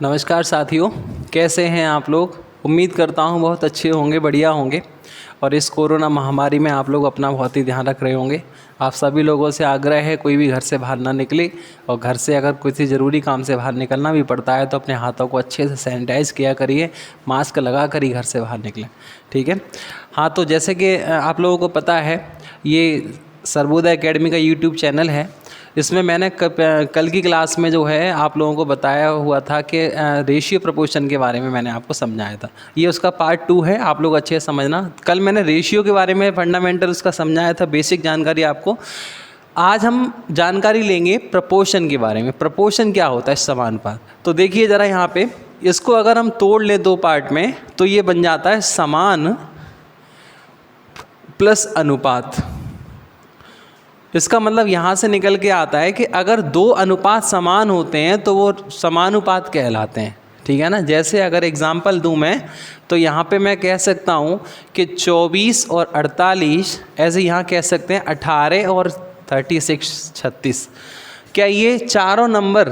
नमस्कार साथियों, कैसे हैं आप लोग। उम्मीद करता हूं बहुत अच्छे होंगे, बढ़िया होंगे। और इस कोरोना महामारी में आप लोग अपना बहुत ही ध्यान रख रहे होंगे। आप सभी लोगों से आग्रह है कोई भी घर से बाहर ना निकले, और घर से अगर किसी ज़रूरी काम से बाहर निकलना भी पड़ता है तो अपने हाथों को अच्छे से सैनिटाइज़ किया करिए, मास्क लगा कर ही घर से बाहर निकलें। ठीक है। हाँ, तो जैसे कि आप लोगों को पता है, ये सर्वोदय एकेडमी का यूट्यूब चैनल है। इसमें मैंने कल की क्लास में जो है आप लोगों को बताया हुआ था कि रेशियो प्रपोर्शन के बारे में मैंने आपको समझाया था। ये उसका पार्ट 2 है, आप लोग अच्छे से समझना। कल मैंने रेशियो के बारे में फंडामेंटल उसका समझाया था, बेसिक जानकारी आपको। आज हम जानकारी लेंगे प्रपोर्शन के बारे में। प्रपोर्शन क्या होता है, समानुपात। तो देखिए ज़रा यहाँ पे, इसको अगर हम तोड़ ले दो पार्ट में तो ये बन जाता है समान प्लस अनुपात। इसका मतलब यहाँ से निकल के आता है कि अगर दो अनुपात समान होते हैं तो वो समानुपात कहलाते हैं। ठीक है ना। जैसे अगर एग्जाम्पल दूँ मैं, तो यहाँ पे मैं कह सकता हूँ कि 24 और 48, ऐसे यहाँ कह सकते हैं 18 और 36 36। क्या ये चारों नंबर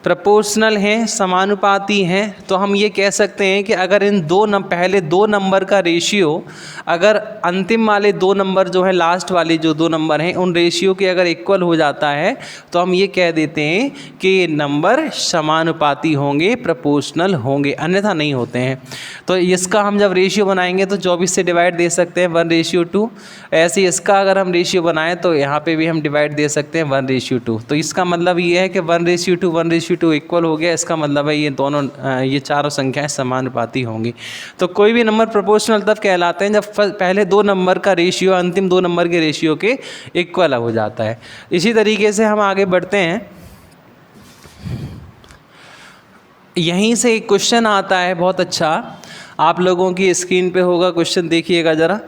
प्रोपोर्शनल हैं, समानुपाती हैं? तो हम ये कह सकते हैं कि अगर इन पहले दो नंबर का रेशियो, अगर अंतिम वाले दो नंबर जो है, लास्ट वाले जो दो नंबर हैं, उन रेशियो के अगर इक्वल हो जाता है तो हम ये कह देते हैं कि ये नंबर समानुपाती होंगे, प्रोपोर्शनल होंगे, अन्यथा नहीं होते हैं। तो इसका हम जब रेशियो बनाएंगे तो 24 से डिवाइड दे सकते हैं 1:2। ऐसे इसका अगर हम रेशियो बनाएं तो यहाँ पे भी हम डिवाइड दे सकते हैं 1:2। तो इसका मतलब ये है कि 1:2 1:2 इक्वल हो गया। इसका मतलब है ये दोनों, ये चारों संख्याएं समानुपाती होंगी। तो कोई भी नंबर प्रोपोर्शनल तब कहलाते हैं जब पहले दो नंबर का रेशियो अंतिम दो नंबर के रेशियो के इक्वल हो जाता है। इसी तरीके से हम आगे बढ़ते हैं। यहीं से एक क्वेश्चन आता है बहुत अच्छा, आप लोगों की स्क्रीन पे होगा क्वेश्चन, देखिएगा ज़रा।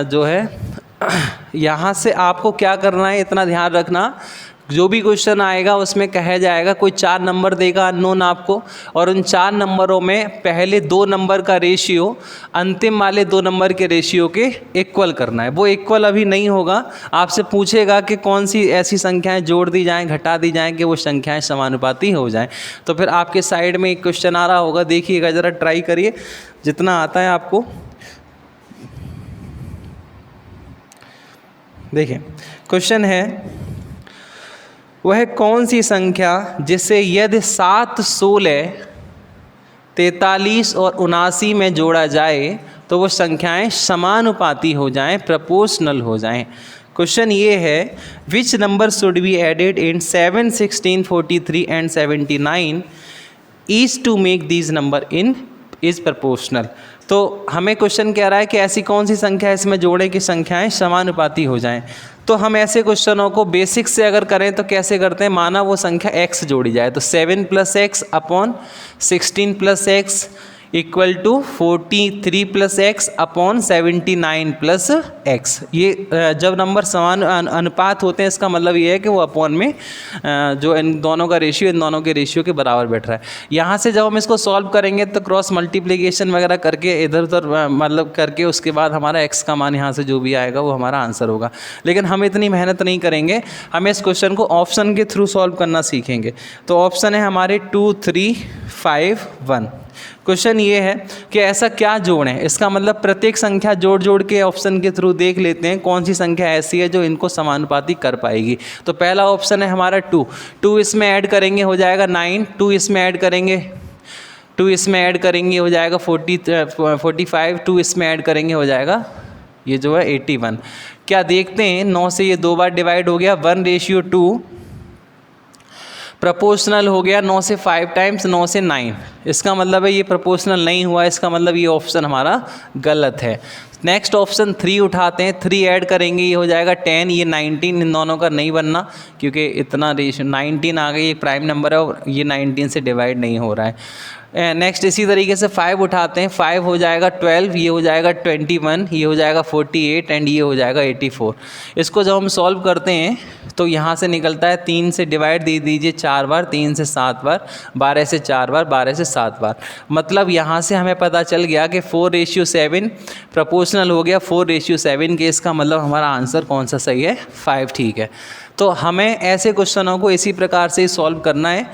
जो है यहाँ से आपको क्या करना है, इतना ध्यान रखना, जो भी क्वेश्चन आएगा उसमें कहा जाएगा, कोई 4 नंबर देगा अननोन आपको, और उन 4 नंबरों में पहले दो नंबर का रेशियो अंतिम वाले दो नंबर के रेशियो के इक्वल करना है। वो इक्वल अभी नहीं होगा, आपसे पूछेगा कि कौन सी ऐसी संख्याएं जोड़ दी जाएं, घटा दी जाएं कि वो संख्याएं समानुपाती हो जाएं। तो फिर आपके साइड में एक क्वेश्चन आ रहा होगा, देखिएगा ज़रा, ट्राई करिए जितना आता है आपको। देखिए क्वेश्चन है, वह कौन सी संख्या जिसे यदि 7, 16, 43 और 79 में जोड़ा जाए तो वो संख्याएं समानुपाती हो जाएं, प्रोपोर्शनल हो जाएं। क्वेश्चन ये है, which number should be added in 7, 16, 43 and 79 is to make these number is proportional. तो हमें क्वेश्चन कह रहा है कि ऐसी कौन सी संख्या इसमें जोड़े कि संख्याएं समानुपाती हो जाएं। तो हम ऐसे क्वेश्चनों को बेसिक से अगर करें तो कैसे करते हैं, माना वो संख्या x जोड़ी जाए तो 7 + x upon 16 + x equal to 43 + x upon 79 + x। ये जब नंबर समान अनुपात होते हैं, इसका मतलब ये है कि वो अपॉन में जो इन दोनों का रेशियो इन दोनों के रेशियो के बराबर बैठ रहा है। यहाँ से जब हम इसको सॉल्व करेंगे तो क्रॉस मल्टीप्लिकेशन वगैरह करके इधर उधर मतलब करके उसके बाद हमारा x का मान यहाँ से जो भी आएगा वो हमारा आंसर होगा। लेकिन हम इतनी मेहनत नहीं करेंगे, हम इस क्वेश्चन को ऑप्शन के थ्रू सॉल्व करना सीखेंगे। तो ऑप्शन है हमारे 2, 3, 5, 1। क्वेश्चन ये है कि ऐसा क्या जोड़ें, इसका मतलब प्रत्येक संख्या जोड़ जोड़ के ऑप्शन के थ्रू देख लेते हैं कौन सी संख्या ऐसी है जो इनको समानुपाती कर पाएगी। तो पहला ऑप्शन है हमारा 2 इसमें ऐड करेंगे हो जाएगा 9, 2 इसमें ऐड करेंगे हो जाएगा 45, 2 इसमें ऐड करेंगे हो जाएगा ये जो है 81। क्या देखते हैं, 9 से ये 2 बार डिवाइड हो गया, 1:2 प्रोपोर्शनल हो गया 9 से 5 टाइम्स, 9 से 9। इसका मतलब है ये प्रोपोर्शनल नहीं हुआ, इसका मतलब ये ऑप्शन हमारा गलत है। नेक्स्ट ऑप्शन 3 उठाते हैं, 3 ऐड करेंगे ये हो जाएगा 10, ये 19, इन दोनों का नहीं बनना क्योंकि इतना रेशियो 19 आ गई, ये प्राइम नंबर है और ये 19 से डिवाइड नहीं हो रहा है। नेक्स्ट इसी तरीके से 5 उठाते हैं, 5 हो जाएगा 12, ये हो जाएगा 21, ये हो जाएगा 48 एंड ये हो जाएगा 84। इसको जब हम सॉल्व करते हैं तो यहाँ से निकलता है 3 से डिवाइड दे दीजिए 4 बार, 3 से 7 बार, 12 से 4 बार, 12 से 7 बार। मतलब यहाँ से हमें पता चल गया कि 4:7 प्रोपोर्शनल हो गया 4:7 के। इसका मतलब हमारा आंसर कौन सा सही है, 5 ठीक है। तो हमें ऐसे क्वेश्चनों को इसी प्रकार से सॉल्व करना है।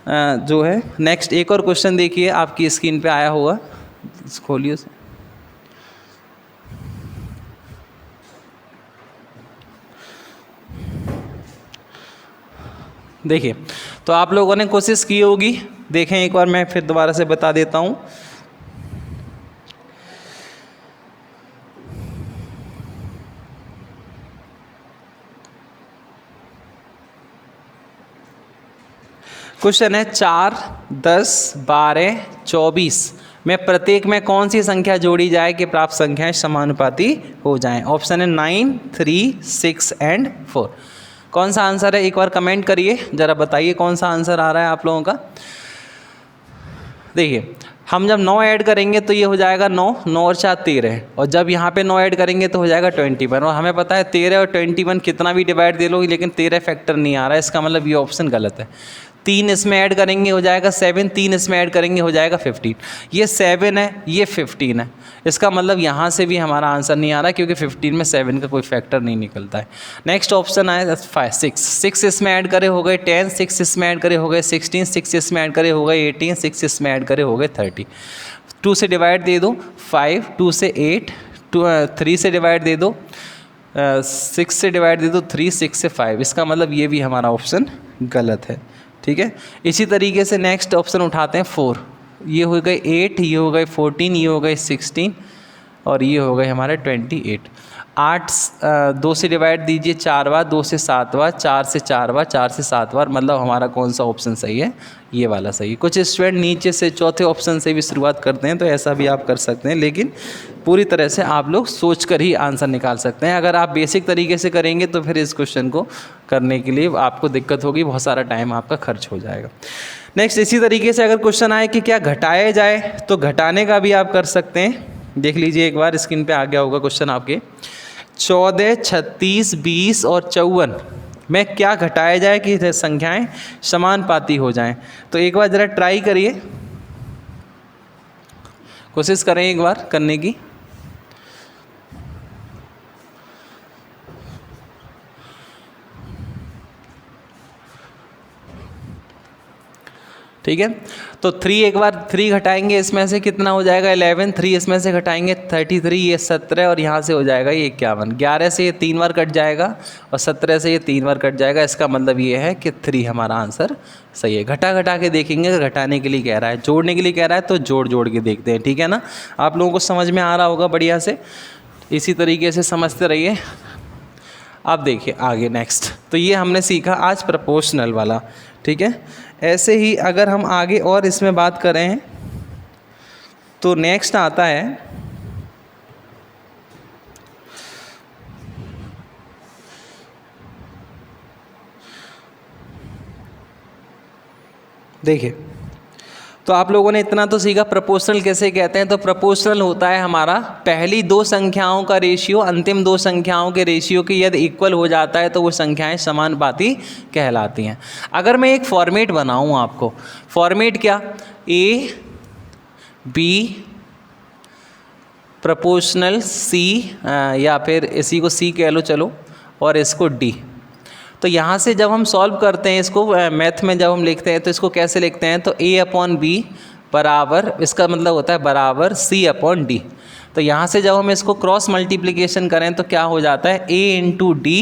जो है नेक्स्ट एक और क्वेश्चन देखिए, आपकी स्क्रीन पे आया होगा, खोलिए उसे। देखिए, तो आप लोगों ने कोशिश की होगी, देखें एक बार मैं फिर दोबारा से बता देता हूँ। क्वेश्चन है 4, 10, 12, 24 में प्रत्येक में कौन सी संख्या जोड़ी जाए कि प्राप्त संख्याएं समानुपाती हो जाएं। ऑप्शन है 9, 3, 6 एंड 4। कौन सा आंसर है, एक बार कमेंट करिए, ज़रा बताइए कौन सा आंसर आ रहा है आप लोगों का। देखिए, हम जब 9 ऐड करेंगे तो ये हो जाएगा 9, 9 और 4 13, और जब यहाँ पे 9 ऐड करेंगे तो हो जाएगा 21। और हमें पता है 13 और 21 कितना भी डिवाइड दे लो, लेकिन 13 फैक्टर नहीं आ रहा है, इसका मतलब ये ऑप्शन गलत है। 3 इसमें ऐड करेंगे हो जाएगा 7, 3 इसमें ऐड करेंगे हो जाएगा 15। ये 7 है, ये 15 है, इसका मतलब यहाँ से भी हमारा आंसर नहीं आ रहा, क्योंकि 15 में 7 का कोई फैक्टर नहीं निकलता है। नेक्स्ट ऑप्शन आया 5, 6 इसमें ऐड करे हो गए 10, 6 इसमें ऐड करे हो गए 16, 6 इसमें ऐड करे हो गए 18, 6 इसमें ऐड करे हो गए 30। 2 से डिवाइड दे दो 5, 2 से 8, 3 से डिवाइड दे दो 6 से डिवाइड दे दो 3, 6 से 5, इसका मतलब ये भी हमारा ऑप्शन गलत है। ठीक है, इसी तरीके से नेक्स्ट ऑप्शन उठाते हैं 4, ये हो गए 8, ये हो गए 14, ये हो गए 16 और ये हो गए हमारे 28। 8 2 से डिवाइड दीजिए 4 बार, 2 से 7 बार, 4 से 4 बार, 4 से 7 बार, मतलब हमारा कौन सा ऑप्शन सही है, ये वाला सही है। कुछ स्टूडेंट नीचे से चौथे ऑप्शन से भी शुरुआत करते हैं, तो ऐसा भी आप कर सकते हैं, लेकिन पूरी तरह से आप लोग सोच कर ही आंसर निकाल सकते हैं। अगर आप बेसिक तरीके से करेंगे तो फिर इस क्वेश्चन को करने के लिए आपको दिक्कत होगी, बहुत सारा टाइम आपका खर्च हो जाएगा। नेक्स्ट इसी तरीके से अगर क्वेश्चन आए कि क्या घटाया जाए, तो घटाने का भी आप कर सकते हैं। देख लीजिए एक बार, स्क्रीन पे आ गया होगा क्वेश्चन आपके। 14, 36, 20 और 54 में क्या घटाया जाए कि संख्याएं समानुपाती हो जाएं। तो एक बार ज़रा ट्राई करिए, कोशिश करें एक बार करने की। ठीक है, तो 3 एक बार 3 घटाएंगे, इसमें से कितना हो जाएगा 11, 3 इसमें से घटाएंगे 33, ये 17 और यहाँ से हो जाएगा ये 51। 11 से ये 3 बार कट जाएगा और 17 से ये 3 बार कट जाएगा, इसका मतलब ये है कि 3 हमारा आंसर सही है। घटा के देखेंगे, घटाने के लिए कह रहा है, जोड़ने के लिए कह रहा है तो जोड़ के देखते हैं। ठीक है ना, आप लोगों को समझ में आ रहा होगा बढ़िया से, इसी तरीके से समझते रहिए। अब देखिए आगे नेक्स्ट, तो ये हमने सीखा आज प्रोपोर्शनल वाला। ठीक है, ऐसे ही अगर हम आगे और इसमें बात करें तो नेक्स्ट आता है देखिए, तो आप लोगों ने इतना तो सीखा प्रोपोर्शनल कैसे कहते हैं। तो प्रोपोर्शनल होता है हमारा पहली 2 संख्याओं का रेशियो अंतिम 2 संख्याओं के रेशियो के यदि इक्वल हो जाता है तो वो संख्याएं समानुपाती कहलाती हैं। अगर मैं एक फॉर्मेट बनाऊं आपको, फॉर्मेट क्या, A B प्रोपोर्शनल C, या फिर इसी को C कह लो चलो, और इसको D। तो यहाँ से जब हम सॉल्व करते हैं इसको मैथ में जब हम लिखते हैं तो इसको कैसे लिखते हैं, तो A/B बराबर, इसका मतलब होता है बराबर C/D। तो यहाँ से जब हम इसको क्रॉस मल्टीप्लिकेशन करें तो क्या हो जाता है, A/D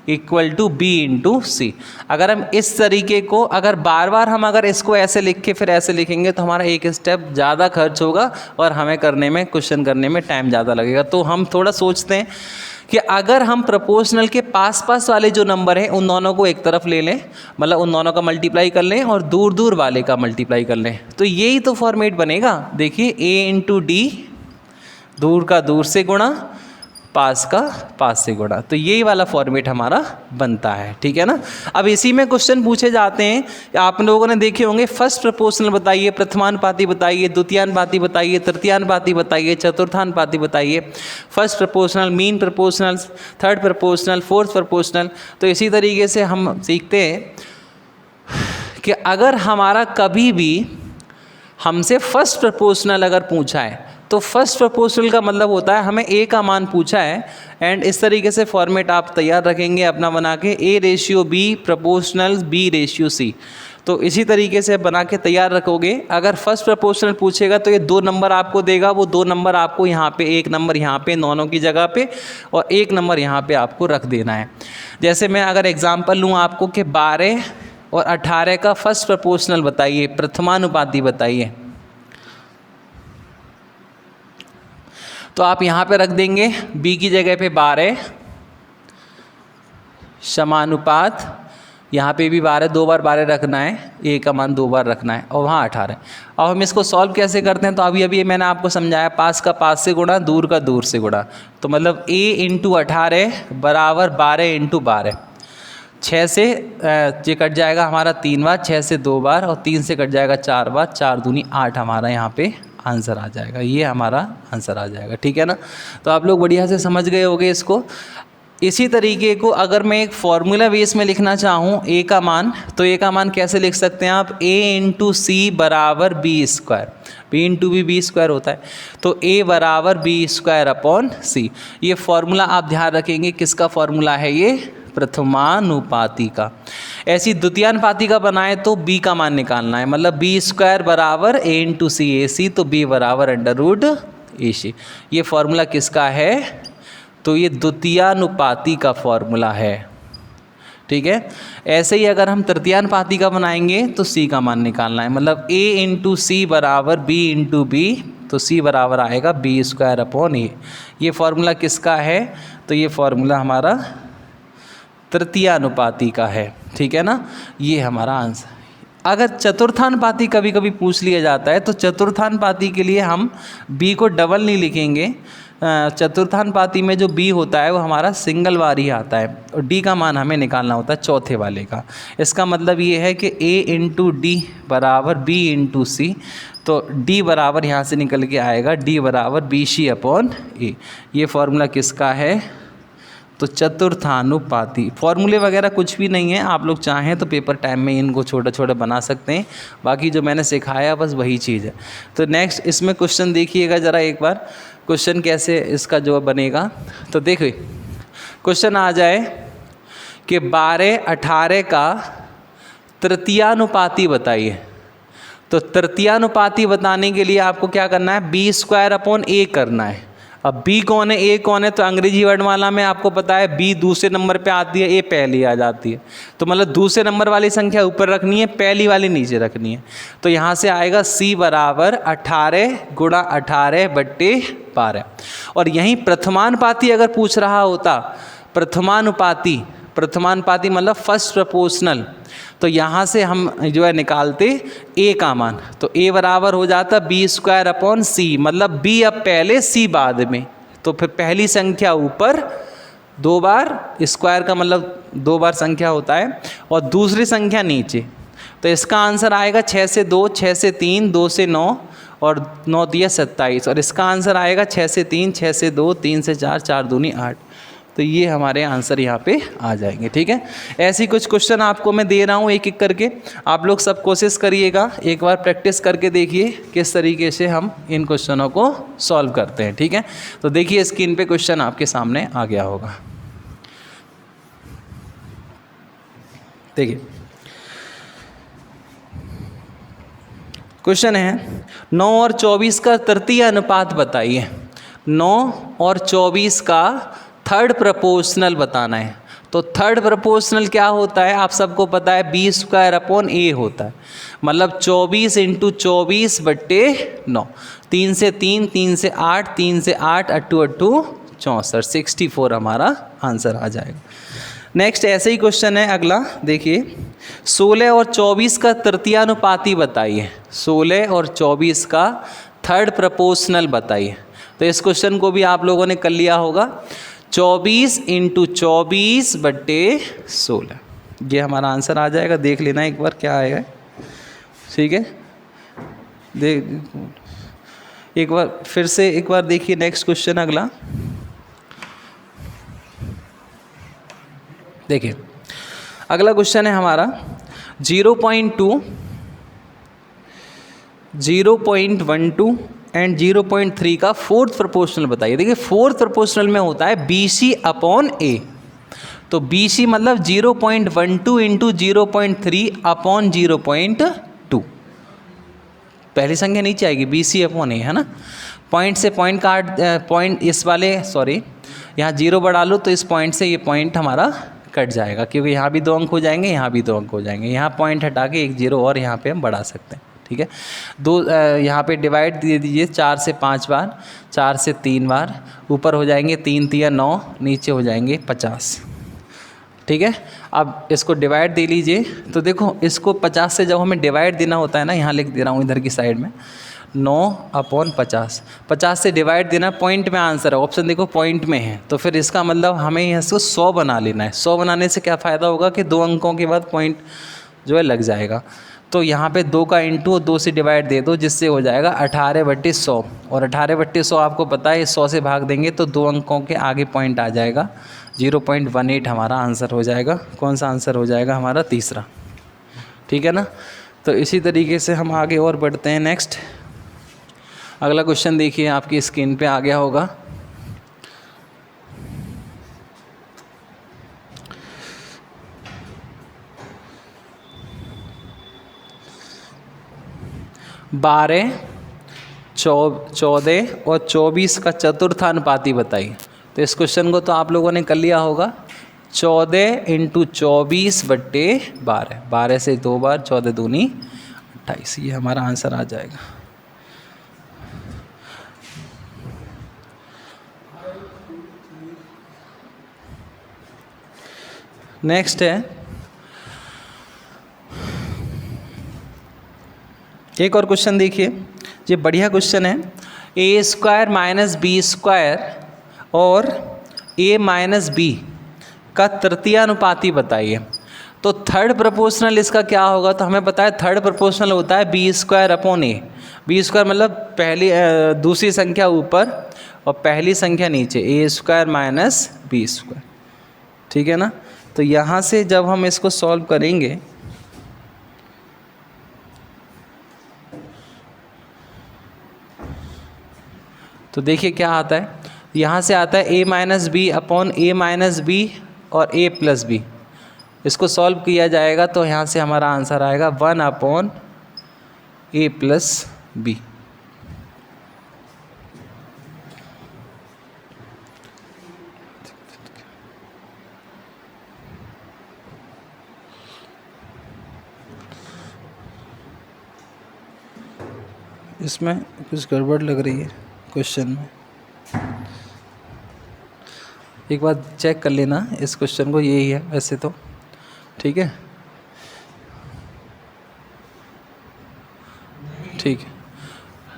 = B/C। अगर हम इस तरीके को अगर बार बार हम अगर इसको ऐसे लिख के फिर ऐसे लिखेंगे तो हमारा एक स्टेप ज़्यादा खर्च होगा और हमें करने में क्वेश्चन करने में टाइम ज़्यादा लगेगा। तो हम थोड़ा सोचते हैं कि अगर हम प्रोपोर्शनल के पास वाले जो नंबर हैं उन दोनों को एक तरफ ले लें, मतलब उन दोनों का मल्टीप्लाई कर लें और दूर वाले का मल्टीप्लाई कर लें, तो यही तो फॉर्मेट बनेगा। देखिए A/D, दूर का दूर से गुणा, पास का पास से गुणा, तो यही वाला फॉर्मेट हमारा बनता है। ठीक है ना, अब इसी में क्वेश्चन पूछे जाते हैं, आप लोगों ने देखे होंगे, फर्स्ट प्रोपोर्शनल बताइए, प्रथमानुपाती बताइए, द्वितीयानुपाती बताइए, तृतीयानुपाती बताइए, चतुर्थानुपाती बताइए, first proportional, mean proportional, third proportional, fourth proportional. तो इसी तरीके से हम सीखते हैं कि अगर हमारा कभी भी हमसे फर्स्ट प्रोपोर्शनल अगर पूछा है तो फर्स्ट प्रोपोर्शनल का मतलब होता है हमें A का मान पूछा है, एंड इस तरीके से फॉर्मेट आप तैयार रखेंगे अपना बना के, A/B प्रोपोर्शनल B/C। तो इसी तरीके से बना के तैयार रखोगे। अगर फर्स्ट प्रोपोर्शनल पूछेगा तो ये 2 नंबर आपको देगा, वो 2 नंबर आपको यहाँ पे 1 नंबर यहाँ पे नॉनों की जगह पे और 1 नंबर यहाँ पे आपको रख देना है। जैसे मैं अगर एग्जांपल लूँ आपको कि 12 और 18 का फर्स्ट प्रोपोर्शनल बताइए, प्रथमानुपाती बताइए, तो आप यहाँ पे रख देंगे b की जगह पे 12 समानुपात, यहाँ पे भी 12 2 बार 12 रखना है, a का मान 2 बार रखना है और वहाँ 18। अब हम इसको सॉल्व कैसे करते हैं, तो अभी मैंने आपको समझाया, पास का पास से गुणा, दूर का दूर से गुणा, तो मतलब a × 18 बराबर 12 × 12। 6 से ये कट जाएगा हमारा 3 बार, 6 से 2 बार और 3 से कट जाएगा 4 बार, 4 दूनी 8 हमारा यहाँ पे आंसर आ जाएगा, ये हमारा आंसर आ जाएगा। ठीक है ना, तो आप लोग बढ़िया से समझ गए होंगे इसको। इसी तरीके को अगर मैं एक फॉर्मूला बेस में लिखना चाहूँ a का मान, तो a का मान कैसे लिख सकते हैं आप, a × c बराबर b², b × b b² होता है, तो a बराबर b²/c। ये फॉर्मूला आप ध्यान रखेंगे, किसका फॉर्मूला है ये, प्रथमानुपाती का। ऐसी द्वितीयानुपाती का बनाए तो b का मान निकालना है, मतलब b² बराबर a × c ac, तो b बराबर √ac। ये फॉर्मूला किसका है, तो ये द्वितीयानुपाती का फॉर्मूला है। ठीक है, ऐसे ही अगर हम तृतीयानुपाती का बनाएंगे तो c का मान निकालना है, मतलब a × c बराबर b × b, तो c बराबर आएगा b²/a। ये फॉर्मूला किसका है, तो ये फॉर्मूला हमारा तृतीयानुपाती का है। ठीक है ना, ये हमारा आंसर। अगर चतुर्थानुपाती कभी कभी पूछ लिया जाता है तो चतुर्थानुपाती के लिए हम b को डबल नहीं लिखेंगे। चतुर्थानुपाती में जो b होता है वो हमारा सिंगल बार ही आता है और d का मान हमें निकालना होता है चौथे वाले का। इसका मतलब ये है कि a × d बराबर b × c, तो d बराबर यहाँ से निकल के आएगा d बराबर bc/a। ये फॉर्मूला किसका है, तो चतुर्थानुपाती। फॉर्मूले वगैरह कुछ भी नहीं है, आप लोग चाहें तो पेपर टाइम में इनको छोटे छोटे बना सकते हैं, बाकी जो मैंने सिखाया बस वही चीज़ है। तो नेक्स्ट इसमें क्वेश्चन देखिएगा ज़रा एक बार, क्वेश्चन कैसे इसका जवाब बनेगा। तो देखिए क्वेश्चन आ जाए कि 12-18 का तृतीयानुपाती बताइए। तो तृतीयानुपाती बताने के लिए आपको क्या करना है, b²/a करना है। अब b कौन है, a कौन है, तो अंग्रेजी वर्णमाला में आपको पता है b दूसरे नंबर पे आती है, a पहली आ जाती है, तो मतलब दूसरे नंबर वाली संख्या ऊपर रखनी है, पहली वाली नीचे रखनी है। तो यहाँ से आएगा c बराबर 18 × 18/12। और यहीं प्रथमानुपाती अगर पूछ रहा होता, प्रथमानुपाती मतलब फर्स्ट प्रोपोर्शनल, तो यहाँ से हम जो है निकालते a का मान, तो a बराबर हो जाता b²/c, मतलब b अब पहले c बाद में, तो फिर पहली संख्या ऊपर 2 बार, स्क्वायर का मतलब 2 बार संख्या होता है, और दूसरी संख्या नीचे। तो इसका आंसर आएगा 6 से 2, 6 से 3, 2 से 9 और 9 × 27, और इसका आंसर आएगा 6 से 3, 6 से 2, 3 से 4, 4 दूनी 8। तो ये हमारे आंसर यहाँ पे आ जाएंगे। ठीक है, ऐसी कुछ क्वेश्चन आपको मैं दे रहा हूँ एक एक करके, आप लोग सब कोशिश करिएगा, एक बार प्रैक्टिस करके देखिए किस तरीके से हम इन क्वेश्चनों को सॉल्व करते हैं। ठीक है, तो देखिए स्क्रीन पे क्वेश्चन आपके सामने आ गया होगा। देखिए क्वेश्चन है 9 और 24 का तृतीय अनुपात बताइए। 9 और 24 का थर्ड प्रोपोर्शनल बताना है। तो थर्ड प्रोपोर्शनल क्या होता है, आप सबको पता है b²/a होता है, मतलब 24 × 24/9। 3 से 3, 3 से 8, 3 से 8, 8 8 64, 64 हमारा आंसर आ जाएगा। नेक्स्ट ऐसे ही क्वेश्चन है अगला, देखिए 16 और 24 का तृतीयानुपाती बताइए। 16 और 24 का थर्ड प्रोपोर्शनल बताइए। तो इस क्वेश्चन को भी आप लोगों ने कर लिया होगा, 24 × 24/16, ये हमारा आंसर आ जाएगा। देख लेना एक बार क्या आएगा। ठीक है, देख एक बार फिर से एक बार देखिए नेक्स्ट क्वेश्चन अगला। देखिए अगला क्वेश्चन है हमारा 0.2, 0.12 एंड 0.3 का फोर्थ प्रोपोर्शनल बताइए। देखिए फोर्थ प्रोपोर्शनल में होता है BC/A। तो BC मतलब 0.12 इंटू 0.3 अपॉन 0.2, पहली संख्या नीचे आएगी BC अपॉन ए, है ना। पॉइंट से पॉइंट काट, पॉइंट इस वाले, सॉरी यहाँ 0 बढ़ा लो तो इस पॉइंट से ये पॉइंट हमारा कट जाएगा, क्योंकि यहाँ भी 2 अंक हो जाएंगे, यहाँ भी 2 अंक हो जाएंगे। यहाँ पॉइंट हटा के एक 0 और यहाँ पे हम बढ़ा सकते हैं, ठीक है। यहाँ पे डिवाइड दे दीजिए 4 से 5 बार, 4 से 3 बार, ऊपर हो जाएंगे 3 तिया 9, नीचे हो जाएंगे 50, ठीक है। अब इसको डिवाइड दे लीजिए, तो देखो इसको 50 से जब हमें डिवाइड देना होता है ना, यहाँ लिख दे रहा हूँ इधर की साइड में 9/50, 50 से डिवाइड देना, पॉइंट में आंसर है, ऑप्शन देखो पॉइंट में है, तो फिर इसका मतलब हमें यहाँ से 100 बना लेना है। 100 बनाने से क्या फ़ायदा होगा कि 2 अंकों के बाद पॉइंट जो है लग जाएगा। तो यहाँ पे 2 का इंटू 2 से डिवाइड दे दो, जिससे हो जाएगा 18/100, और 18/100 आपको पता है 100 से भाग देंगे तो 2 अंकों के आगे पॉइंट आ जाएगा, 0.18 हमारा आंसर हो जाएगा। कौन सा आंसर हो जाएगा हमारा? तीसरा, ठीक है ना। तो इसी तरीके से हम आगे और बढ़ते हैं। नेक्स्ट अगला क्वेश्चन देखिए, आपकी स्क्रीन पे आ गया होगा। बारह, 14 और 24 का चतुर्थानुपाती बताइए। तो इस क्वेश्चन को तो आप लोगों ने कर लिया होगा, 14 इंटू 24/12, 12 से 2 बार, 14 दूनी 28, ये हमारा आंसर आ जाएगा। नेक्स्ट है, एक और क्वेश्चन देखिए, ये बढ़िया क्वेश्चन है। a² - b² और a - b का तृतीयानुपाती बताइए। तो थर्ड प्रोपोर्शनल इसका क्या होगा? तो हमें पता है थर्ड प्रोपोर्शनल होता है b² a। b² मतलब पहली दूसरी संख्या ऊपर और पहली संख्या नीचे, a² - b², ठीक है ना। तो यहाँ से जब हम इसको सॉल्व करेंगे तो देखिए क्या आता है, यहाँ से आता है a - b upon a - b और a + b। इसको सॉल्व किया जाएगा तो यहाँ से हमारा आंसर आएगा 1/a + b। इसमें कुछ गड़बड़ लग रही है क्वेश्चन में, एक बार चेक कर लेना इस क्वेश्चन को। यही है वैसे तो, ठीक है, ठीक है।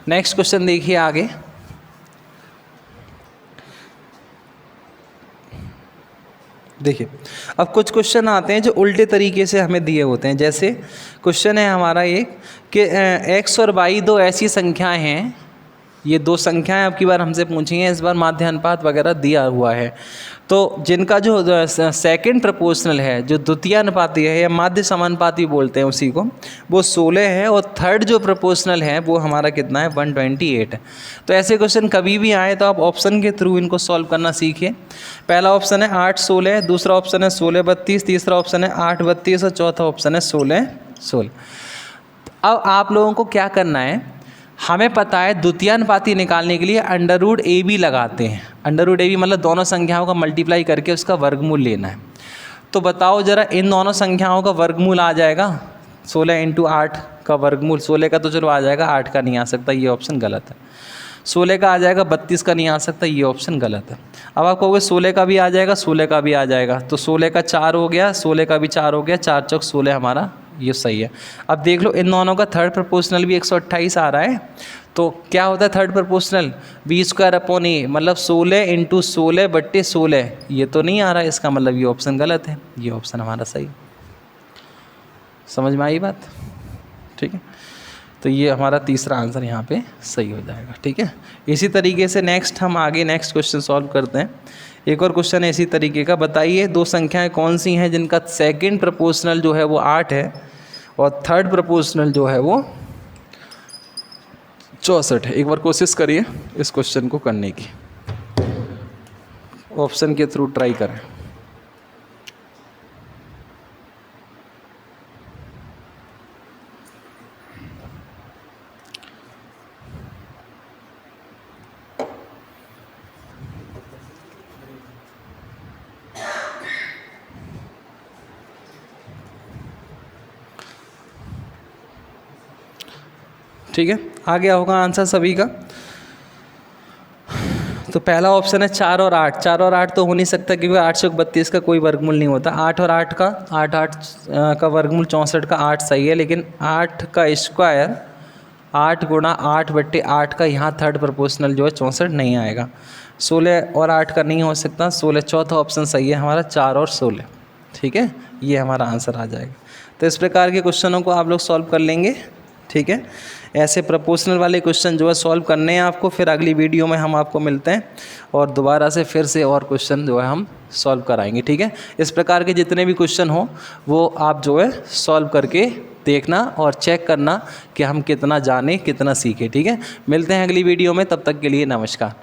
नेक्स्ट क्वेश्चन देखिए आगे। देखिए अब कुछ क्वेश्चन आते हैं जो उल्टे तरीके से हमें दिए होते हैं। जैसे क्वेश्चन है हमारा एक कि x और y दो ऐसी संख्याएं हैं, ये दो संख्याएं अब की बार हमसे पूछी हैं, इस बार माध्य अनुपात वगैरह दिया हुआ है, तो जिनका जो सेकंड प्रोपोर्शनल है, जो द्वितीय अनुपाती है या माध्य समानुपाती बोलते हैं उसी को, वो 16 है, और थर्ड जो प्रोपोर्शनल है वो हमारा कितना है? 128 है। तो ऐसे क्वेश्चन कभी भी आए तो आप ऑप्शन के थ्रू इनको सॉल्व करना सीखिए। पहला ऑप्शन है 8 16, दूसरा ऑप्शन है 16 32, तीसरा ऑप्शन है 8 32 और चौथा ऑप्शन है 16 16। अब आप लोगों को क्या करना है, हमें पता है द्वितीयानुपाती निकालने के लिए √AB लगाते हैं। √AB मतलब दोनों संख्याओं का मल्टीप्लाई करके उसका वर्गमूल लेना है। तो बताओ ज़रा, इन दोनों संख्याओं का वर्गमूल आ जाएगा 16 × 8 का वर्गमूल, 16 का तो चलो आ जाएगा, 8 का नहीं आ सकता, ये ऑप्शन गलत है। 16 का आ जाएगा, 32 का नहीं आ सकता, ये ऑप्शन गलत है। अब आप कहोगे 16 का भी आ जाएगा, 16 का भी आ जाएगा, तो 16 का 4 हो गया, 16 का भी 4 हो गया, 4 चौक 16 हमारा, ये सही है। अब देख लो इन दोनों का थर्ड प्रोपोर्शनल भी 128 आ रहा है, तो क्या होता है थर्ड प्रोपोर्शनल? b² a, मतलब 16 × 16/16, ये तो नहीं आ रहा है, इसका मतलब ये ऑप्शन गलत है, ये ऑप्शन हमारा सही। समझ में आई बात? ठीक है, तो ये हमारा तीसरा आंसर यहाँ पे सही हो जाएगा, ठीक है। इसी तरीके से नेक्स्ट हम आगे नेक्स्ट क्वेश्चन सॉल्व करते हैं। एक और क्वेश्चन है इसी तरीके का, बताइए दो संख्याएं कौन सी हैं जिनका सेकंड प्रोपोर्शनल जो है वो 8 है और थर्ड प्रोपोर्शनल जो है वो 64 है। एक बार कोशिश करिए इस क्वेश्चन को करने की, ऑप्शन के थ्रू ट्राई करें। ठीक है, आ गया होगा आंसर सभी का। तो पहला ऑप्शन है 4 और 8। 4 और 8 तो हो नहीं सकता क्योंकि 8 से 32 का कोई वर्गमूल नहीं होता। 8 और 8 का 8 का वर्गमूल 64 का 8 सही है, लेकिन 8 का स्क्वायर 8 गुणा 8/8 का यहाँ थर्ड प्रोपोर्शनल जो है 64 नहीं आएगा। 16 और 8 का नहीं हो सकता, 16 चौथा ऑप्शन सही है हमारा, 4 और 16। ठीक है, ये हमारा आंसर आ जाएगा। तो इस प्रकार के क्वेश्चनों को आप लोग सॉल्व कर लेंगे। ठीक है, ऐसे प्रोपोर्शनल वाले क्वेश्चन जो है सॉल्व करने हैं आपको। फिर अगली वीडियो में हम आपको मिलते हैं और दोबारा से फिर से और क्वेश्चन जो है हम सॉल्व कराएंगे। ठीक है, इस प्रकार के जितने भी क्वेश्चन हो वो आप जो है सॉल्व करके देखना और चेक करना कि हम कितना जाने कितना सीखे। ठीक है, मिलते हैं अगली वीडियो में, तब तक के लिए नमस्कार।